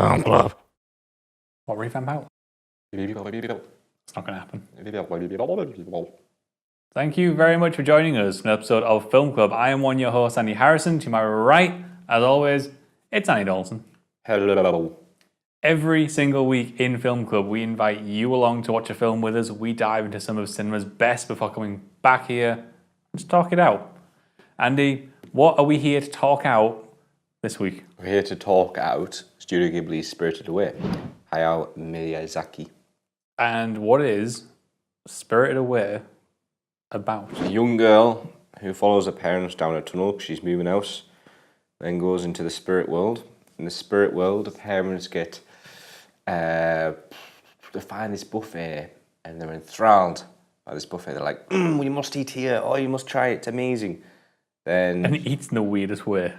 Film Club. What revamp out? It's not going to happen. Thank you very much for joining us in an episode of Film Club. I am your host, Andy Harrison. To my right, as always, it's Annie Dawson. Hello. Every single week in Film Club, we invite you along to watch a film with us. We dive into some of cinema's best before coming back here and just talk it out. Andy, what are we here to talk out this week? We're here to talk out Studio Ghibli's Spirited Away, Hayao Miyazaki. And what is Spirited Away about? A young girl who follows her parents down a tunnel because she's moving out, then goes into the spirit world. In the spirit world, the parents get to find this buffet, and they're enthralled by this buffet. They're like, "We must eat here. Oh, you must try it. It's amazing." Then And he eats in the weirdest way.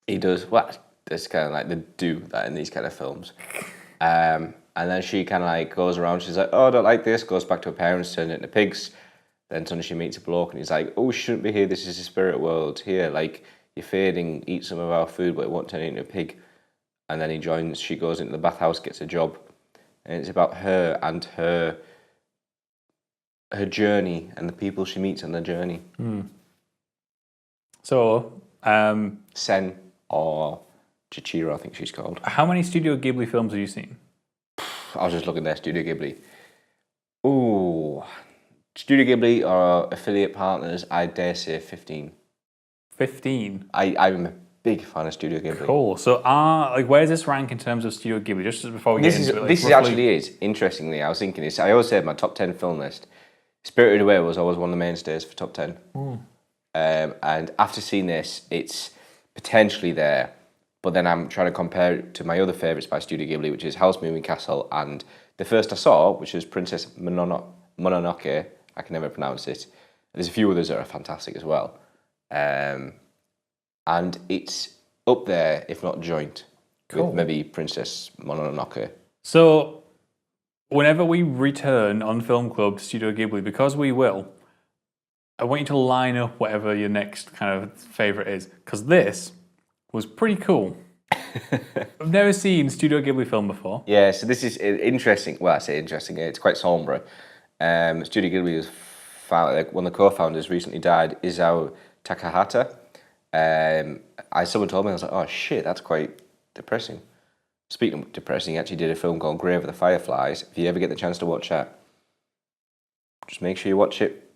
he does what? It's kind of like they do that in these kind of films. And then she kind of like goes around. She's like, "Oh, I don't like this." Goes back to her parents, turns it into pigs. Then suddenly she meets a bloke, and he's like, "Oh, you shouldn't be here. This is a spirit world. Here, like you're fading. Eat some of our food, but it won't turn into a pig." And then he joins. She goes into the bathhouse, gets a job, and it's about her and her journey and the people she meets on the journey. So, Sen or Chichiro, I think she's called. how many Studio Ghibli films have you seen? I was just looking there, Studio Ghibli. Ooh, Studio Ghibli are affiliate partners. I dare say 15. 15. I'm a big fan of Studio Ghibli. Cool. So, where does this rank in terms of Studio Ghibli? Just before we get into it, This actually is interestingly. I was thinking this. I always said my top 10 film list. Spirited Away was always one of the mainstays for top 10. And after seeing this, it's potentially there. But then I'm trying to compare it to my other favourites by Studio Ghibli, which is House Moving Castle and the first I saw, which was Princess Mononoke. I can never pronounce it. There's a few others that are fantastic as well. And it's up there, if not joint, with maybe Princess Mononoke. So, whenever we return on Film Club to Studio Ghibli, because we will, I want you to line up whatever your next kind of favourite is, because this was pretty cool. I've never seen Studio Ghibli film before. Yeah, so this is interesting. Well, I say interesting. It's quite sombre. Studio Ghibli was one of the co-founders recently died, Isao Takahata. Someone told me, I was like, "Oh shit, that's quite depressing." Speaking of depressing, he actually did a film called Grave of the Fireflies. If you ever get the chance to watch that, just make sure you watch it,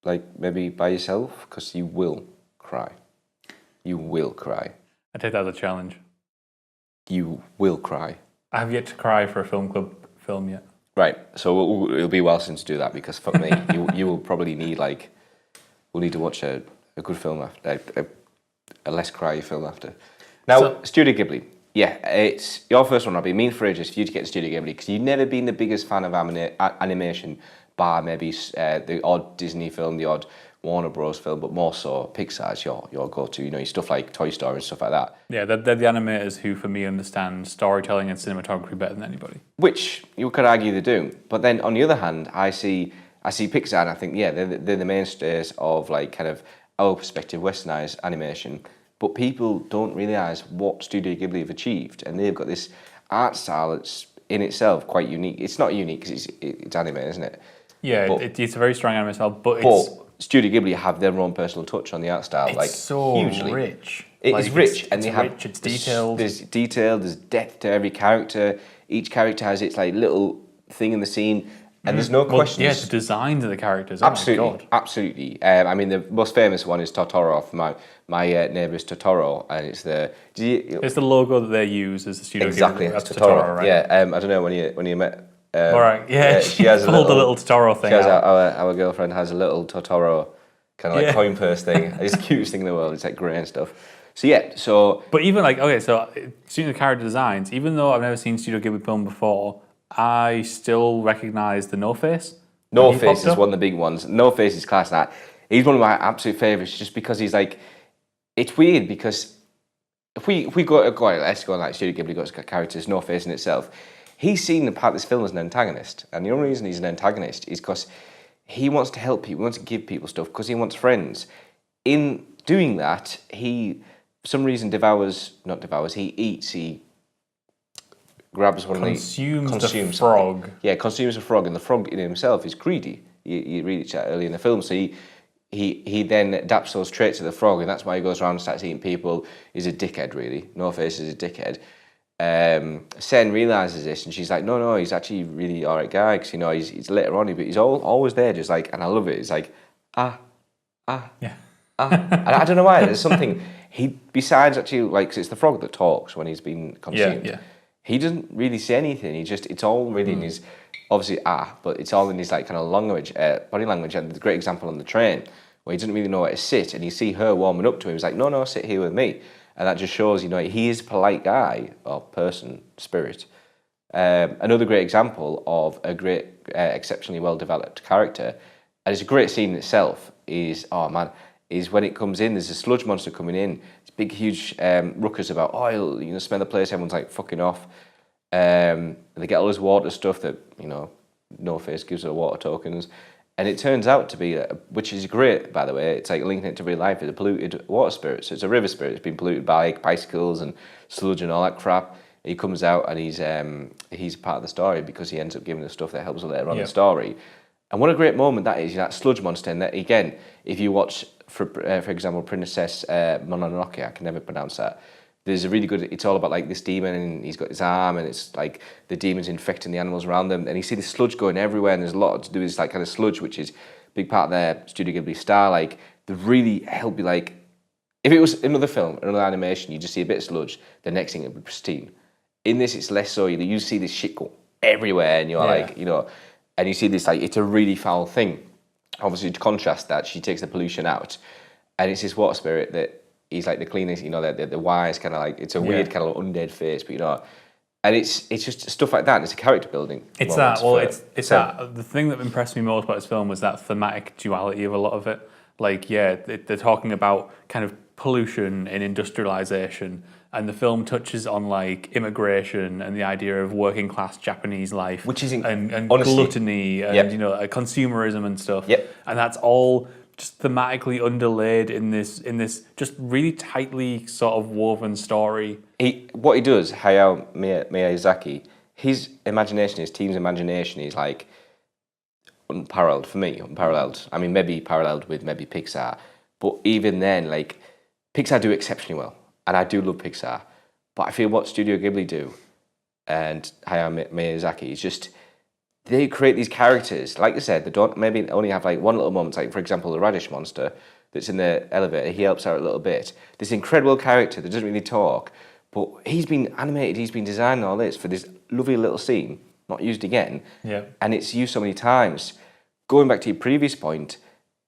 like maybe by yourself, because you will cry. You will cry. I take that as a challenge. You will cry. I have yet to cry for a Film Club film yet. Right, so it'll be well since do that, because for me, you will probably need we'll need to watch a good film after, a less cry film after. Now, Studio Ghibli. Yeah, it's your first one. I've been meaning for ages for you to get to Studio Ghibli, because you've never been the biggest fan of animation, bar maybe the odd Disney film, the odd Warner Bros. Film, but more so Pixar's your go-to. You know, your stuff like Toy Story and stuff like that. Yeah, they're the animators who, for me, understand storytelling and cinematography better than anybody. Which you could argue they do. But then on the other hand, I see Pixar and I think, yeah, they're the mainstays of like kind of our perspective, westernized animation. But people don't realise what Studio Ghibli have achieved, and they've got this art style that's in itself quite unique. It's not unique because it's anime, isn't it? Yeah, it's a very strong anime style, but Studio Ghibli have their own personal touch on the art style. It's so hugely rich. It is rich, and it's detailed. There's detail, there's depth to every character. Each character has its like little thing in the scene, and there's no questions. Yeah, the designs of the characters. Absolutely, oh my God. Absolutely. I mean, the most famous one is Totoro. My neighbour is Totoro, and it's it's the logo that they use as the Studio exactly. Ghibli. That's Totoro, right? Yeah. I don't know when you met. All right. Yeah. She has pulled a little Totoro thing. Our girlfriend has a little Totoro kind of like coin purse thing. It's the cutest thing in the world. It's like grey and stuff. So yeah. But even seeing the character designs, even though I've never seen Studio Ghibli film before, I still recognise the No Face. No Face is one of the big ones. No Face is class. That he's one of my absolute favourites, just because he's like. It's weird because if we let's go on like Studio Ghibli got characters, No Face in itself. He's seen the part of this film as an antagonist, and the only reason he's an antagonist is because he wants to help people, he wants to give people stuff because he wants friends. In doing that, he for some reason he eats, grabs one consumes of the frog. Yeah, consumes a frog, and the frog in himself is greedy. You read it early in the film, so he then adapts those traits to the frog, and that's why he goes around and starts eating people. He's a dickhead, really. No Face is a dickhead. Sen realizes this, and she's like, no, he's actually a really alright guy, because he's later on, but he's always there, just like, and I love it. It's like, yeah. And I don't know why. There's something besides actually, like, 'cause it's the frog that talks when he's been consumed. Yeah. He doesn't really say anything. It's all really in his, obviously but it's all in his like kind of language, body language. And there's a great example on the train where he doesn't really know where to sit, and you see her warming up to him. He's like, no, sit here with me, and that just shows, he is a polite guy or person, spirit. Another great example of a great, exceptionally well developed character, and it's a great scene in itself. Is when it comes in, there's a sludge monster coming in. It's big, huge ruckus about oil. Smell the place. Everyone's like fucking off. They get all this water stuff that No Face gives her water tokens, and it turns out to be, which is great, by the way. It's like linking it to real life. It's a polluted water spirit, so it's a river spirit. It's been polluted by bicycles and sludge and all that crap. He comes out and he's part of the story because he ends up giving the stuff that helps later on in the story. And what a great moment that is, that sludge monster. And that, again, if you watch, for example, Princess Mononoke, I can never pronounce that. There's a really good, it's all about like this demon, and he's got his arm, and it's like the demon's infecting the animals around them. And you see the sludge going everywhere, and there's a lot to do with this like kind of sludge, which is a big part of their Studio Ghibli style. Like, they really help you, like, if it was another film, another animation, you just see a bit of sludge, the next thing it would be pristine. In this, it's less so. You see this shit go everywhere, and you're like, and you see this, like, it's a really foul thing. Obviously, to contrast that, she takes the pollution out, and it's this water spirit that he's like the cleanest, the wise kind of like, it's a weird kind of undead face, but and it's just stuff like that. It's a character building. It's that. Well, it's that. The thing that impressed me most about this film was that thematic duality of a lot of it. Like, they're talking about kind of pollution and industrialization, and the film touches on like immigration and the idea of working class Japanese life, which is and honestly, gluttony and consumerism and stuff. Yep. And that's all just thematically underlaid in this just really tightly sort of woven story. What he does, Hayao Miyazaki, his imagination, his team's imagination is like unparalleled for me. Unparalleled. I mean, maybe paralleled with maybe Pixar, but even then, like, Pixar do exceptionally well, and I do love Pixar. But I feel what Studio Ghibli do and Hayao Miyazaki is just, they create these characters. Like I said, they don't maybe only have like one little moment. Like, for example, the radish monster that's in the elevator. He helps out a little bit. This incredible character that doesn't really talk, but he's been animated. He's been designed all this for this lovely little scene, not used again. Yeah. And it's used so many times. Going back to your previous point,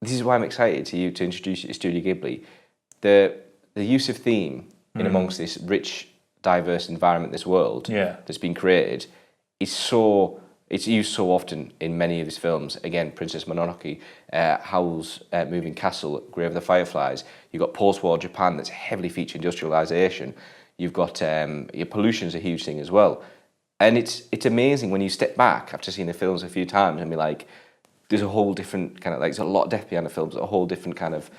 this is why I'm excited to introduce you to Studio Ghibli. The use of theme in amongst this rich, diverse environment, this world that's been created, it's used so often in many of his films. Again, Princess Mononoke, Howl's Moving Castle, Grave of the Fireflies. You've got post-war Japan that's heavily featured industrialization. You've got your pollution's a huge thing as well. And it's amazing when you step back after seeing the films a few times and be like, there's a whole different kind of, like, there's a lot of depth behind the films, a whole different kind of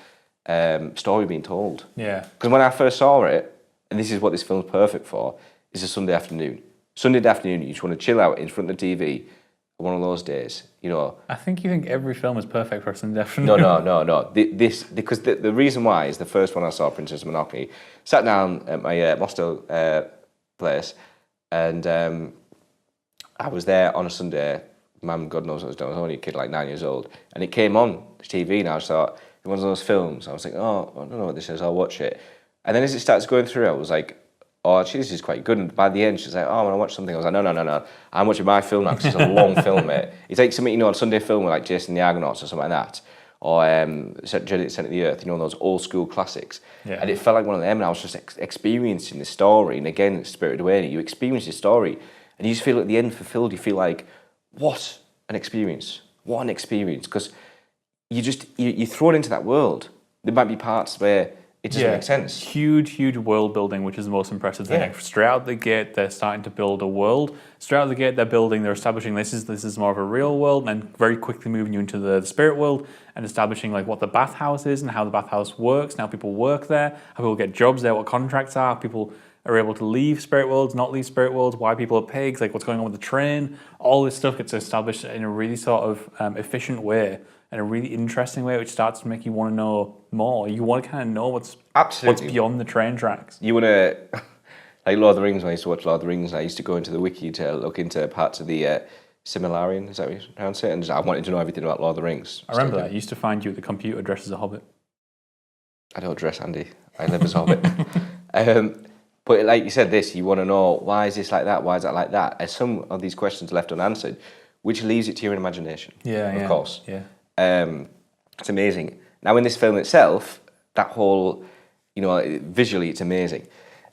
story being told. Yeah. Because when I first saw it, and this is what this film's perfect for, is a Sunday afternoon. Sunday afternoon, you just want to chill out in front of the TV, one of those days, I think you think every film is perfect for a Sunday afternoon. No. Because the reason why is the first one I saw, Princess Mononoke, sat down at my Mostel place, and I was there on a Sunday. Mum, God knows what I was doing. I was only a kid, like 9 years old, and it came on the TV, and I just thought, it was one of those films. I was like, oh, I don't know what this is. I'll watch it. And then as it starts going through, I was like, oh, actually, this is quite good. And by the end, she's like, oh, I want to watch something. I was like, no. I'm watching my film now because it's a long film, mate. It's like something, a Sunday film with like Jason the Argonauts or something like that. Or Journey to the Centre of the Earth, those old school classics. Yeah. And it felt like one of them, and I was just experiencing the story. And again, Spirited Away, you experience the story, and you just feel at the end fulfilled. You feel like, what an experience. What an experience. Because you're thrown into that world. There might be parts where it doesn't make sense. Huge world building, which is the most impressive thing. Yeah. Straight out the gate, they're starting to build a world. Straight out the gate, they're establishing this is more of a real world, and then very quickly moving you into the spirit world and establishing like what the bathhouse is and how the bathhouse works, and how people work there, how people get jobs there, what contracts are, people are able to leave spirit worlds, not leave spirit worlds, why people are pigs, like what's going on with the train. All this stuff gets established in a really sort of efficient way, in a really interesting way, which starts to make you want to know more. You want to kind of know what's beyond the train tracks. You want to, like Lord of the Rings, when I used to watch Lord of the Rings, I used to go into the wiki to look into parts of the Similarian, is that what you pronounce it? And I wanted to know everything about Lord of the Rings. I remember that. I used to find you at the computer dressed as a hobbit. I don't dress, Andy. I live as a hobbit. But like you said, you want to know, why is this like that? Why is that like that? And some of these questions are left unanswered, which leaves it to your imagination. Of course. Yeah. It's amazing. Now, in this film itself, that whole, visually, it's amazing.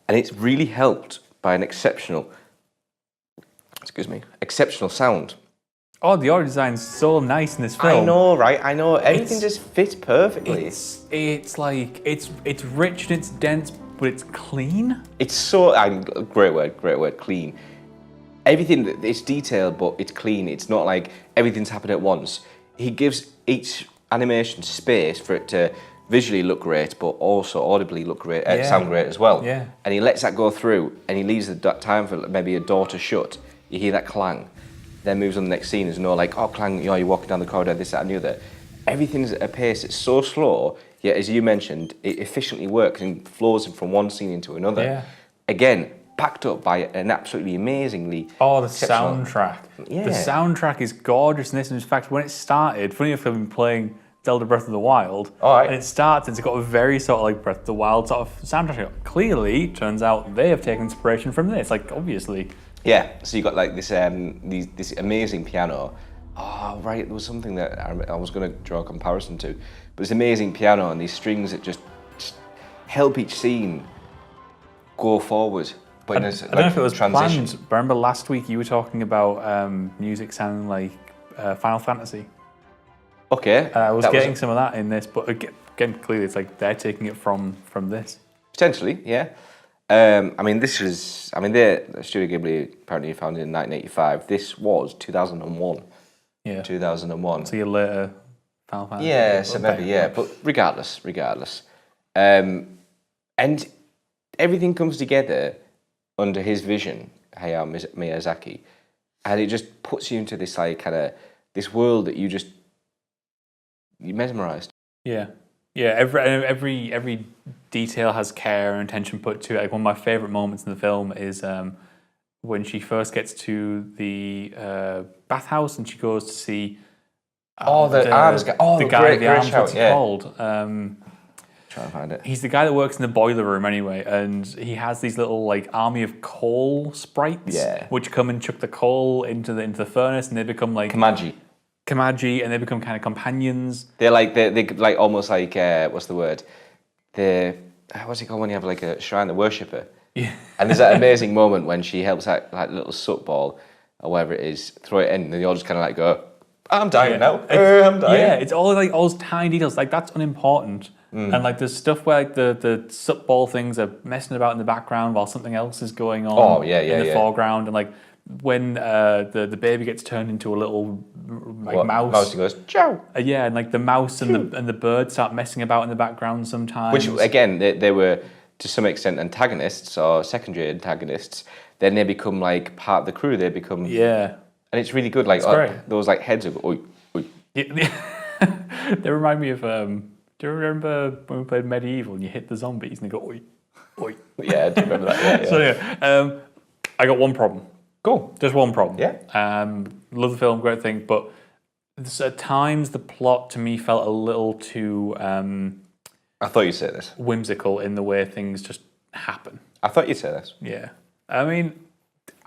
And it's really helped by an exceptional sound. Oh, the audio design's so nice in this film. I know, right? I know. Everything just fits perfectly. It's like, it's rich and it's dense, but it's clean. It's so, great word, clean. Everything, it's detailed, but it's clean. It's not like everything's happened at once. He gives each animation space for it to visually look great, but also audibly look great, sound great as well. Yeah. And he lets that go through, and he leaves the time for maybe a door to shut. You hear that clang, then moves on the next scene. There's no like, oh, clang, you're walking down the corridor, this, that, and the other. Everything's at a pace that's so slow, yet as you mentioned, it efficiently works and flows from one scene into another. Yeah. Again, backed up by an absolutely amazingly... Oh, the soundtrack. Yeah. The soundtrack is gorgeous in this. And in fact, when it started, funny enough, I've been playing Zelda Breath of the Wild. All right. And it starts, and it's got a very sort of like Breath of the Wild sort of soundtrack. Clearly, turns out they have taken inspiration from this. Like, obviously. Yeah, so you got like this this amazing piano. Oh, right, there was something that I was going to draw a comparison to. But this amazing piano and these strings that just help each scene go forward. But I don't know if it was transition. Planned, but remember last week you were talking about music sounding like Final Fantasy. Okay. I was getting some of that in this, but again, clearly it's like they're taking it from this. Potentially, yeah. Studio Ghibli apparently founded in 1985. This was 2001. Yeah. 2001. So you're later Final Fantasy. Yeah, so maybe, yeah. But regardless. And everything comes together under his vision, Hayao Miyazaki, and it just puts you into this like kind of this world that you're mesmerized. Yeah. Every detail has care and attention put to it. Like one of my favorite moments in the film is when she first gets to the bathhouse and she goes to see the arms guy. Oh, the guy with the arms. What's he yeah. called? Trying to find it. He's the guy that works in the boiler room anyway, and he has these little like army of coal sprites, which come and chuck the coal into the furnace, and they become like Kamaji, and they become kind of companions. They're like almost like what's the word? What's it called when you have like a shrine, the worshipper? Yeah. And there's that amazing moment when she helps that like little soot ball or whatever it is, throw it in, and they all just kind of like go, I'm dying now. I'm dying. Yeah, it's all like all those tiny details. Like that's unimportant. And like there's stuff where like the soot ball things are messing about in the background while something else is going on in the foreground. And like when the baby gets turned into a little mouse. Mouse goes, ciao. And like the mouse and the bird start messing about in the background sometimes. Which again, they were to some extent antagonists or secondary antagonists. Then they become like part of the crew. They become and it's really good. Like those like heads of oi. They remind me of. Do you remember when we played Medieval and you hit the zombies and they go oi, oi? Yeah, I do remember that. So I got one problem. Cool. Just one problem. Yeah. Love the film, great thing, but at times the plot to me felt a little too. I thought you'd say this. Whimsical in the way things just happen. I thought you'd say this. Yeah. I mean,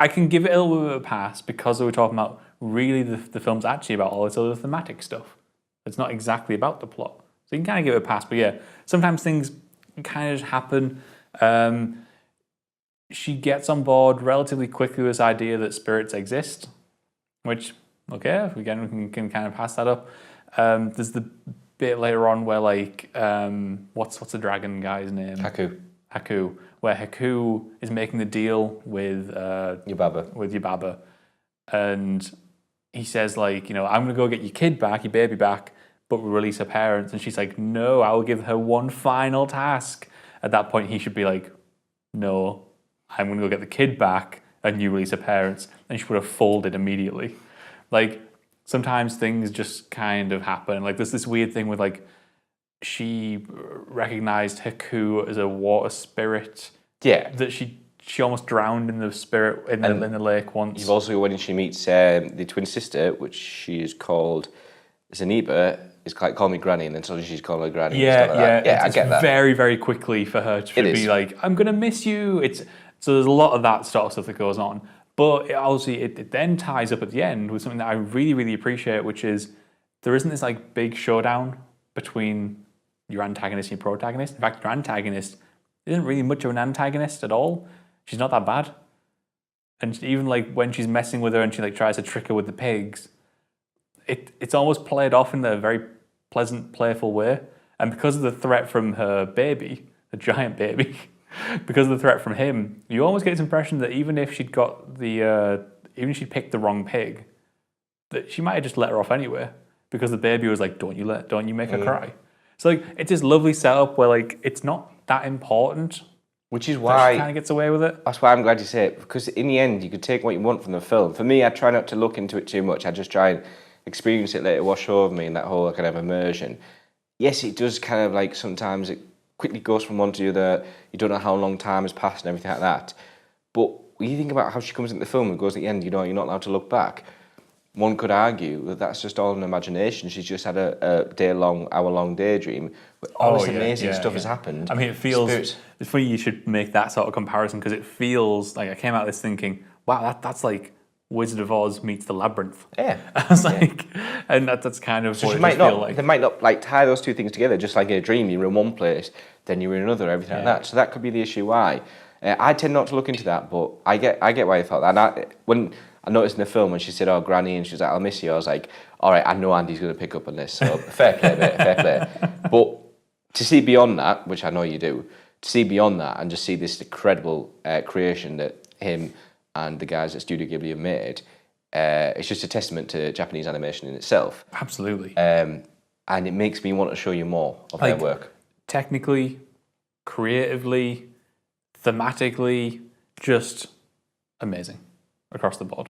I can give it a little bit of a pass because we were talking about really the film's actually about all this other thematic stuff. It's not exactly about the plot. So you can kind of give it a pass, but yeah, sometimes things kind of just happen. She gets on board relatively quickly with this idea that spirits exist, which, okay, again, we can kind of pass that up. There's the bit later on where, like, what's the dragon guy's name? Haku, where Haku is making the deal with Yubaba. And he says, like, I'm going to go get your baby back, but we'll release her parents. And she's like, no, I will give her one final task. At that point, he should be like, no, I'm going to go get the kid back, and you release her parents, and she would have folded immediately. Like, sometimes things just kind of happen. Like, there's this weird thing with, like, she recognized Haku as a water spirit. Yeah. That she almost drowned in the spirit in the lake once. You've also, when she meets the twin sister, which she is called Zaniba, is like, call me granny, and then suddenly she's calling her granny. Yeah, and stuff like that. I get that. Very, very quickly for her to be like, I'm going to miss you. So there's a lot of that sort of stuff that goes on. But it then ties up at the end with something that I really, really appreciate, which is there isn't this like big showdown between your antagonist and your protagonist. In fact, your antagonist isn't really much of an antagonist at all. She's not that bad. And even like when she's messing with her and she like tries to trick her with the pigs, it's almost played off in a very pleasant, playful way. And because of the threat from her baby, the giant baby, because of the threat from him, you almost get this impression that even if she'd got even if she'd picked the wrong pig, that she might have just let her off anyway, because the baby was like, don't you make her cry. So like it's this lovely setup where like it's not that important. Which is why she kind of gets away with it. That's why I'm glad you say it, because in the end you could take what you want from the film. For me, I try not to look into it too much. I just try and experience it, let it wash over me in that whole kind of immersion. Yes, it does kind of like sometimes it quickly goes from one to the other. You don't know how long time has passed and everything like that. But when you think about how she comes into the film and goes at the end, you're not allowed to look back. One could argue that that's just all an imagination. She's just had a day-long, hour-long daydream where all this amazing stuff has happened. I mean, it feels... It's funny you should make that sort of comparison, because it feels like I came out of this thinking, wow, that's like Wizard of Oz meets The Labyrinth. Yeah. I was like... And that's kind of so what it might feel like. They might not like tie those two things together, just like in a dream. You're in one place, then you're in another, everything like that. So that could be the issue why. I tend not to look into that, but I get why you felt that. And when I noticed in the film when she said, "Oh, Granny," and she was like, "I'll miss you," I was like, "All right, I know Andy's going to pick up on this." So fair play, mate, fair play. But to see beyond that, which I know you do, to see beyond that and just see this incredible creation that him and the guys at Studio Ghibli have made, it's just a testament to Japanese animation in itself. Absolutely. And it makes me want to show you more of their work. Technically, creatively, thematically, just amazing across the board.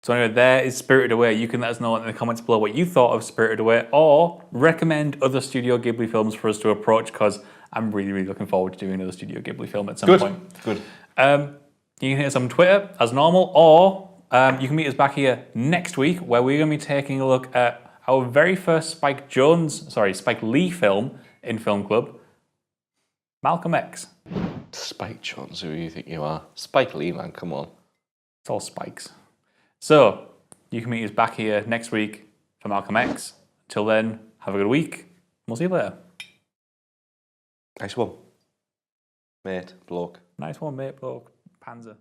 So anyway, there is Spirited Away. You can let us know in the comments below what you thought of Spirited Away, or recommend other Studio Ghibli films for us to approach, because I'm really, really looking forward to doing another Studio Ghibli film at some point. Good. You can hit us on Twitter as normal, or you can meet us back here next week, where we're going to be taking a look at our very first Spike Lee film in Film Club, Malcolm X. Spike Jones, who do you think you are? Spike Lee, man, come on. It's all spikes. So, you can meet us back here next week for Malcolm X. Till then, have a good week. We'll see you later. Nice one. Mate, bloke. Nice one, mate, bloke. Panzer.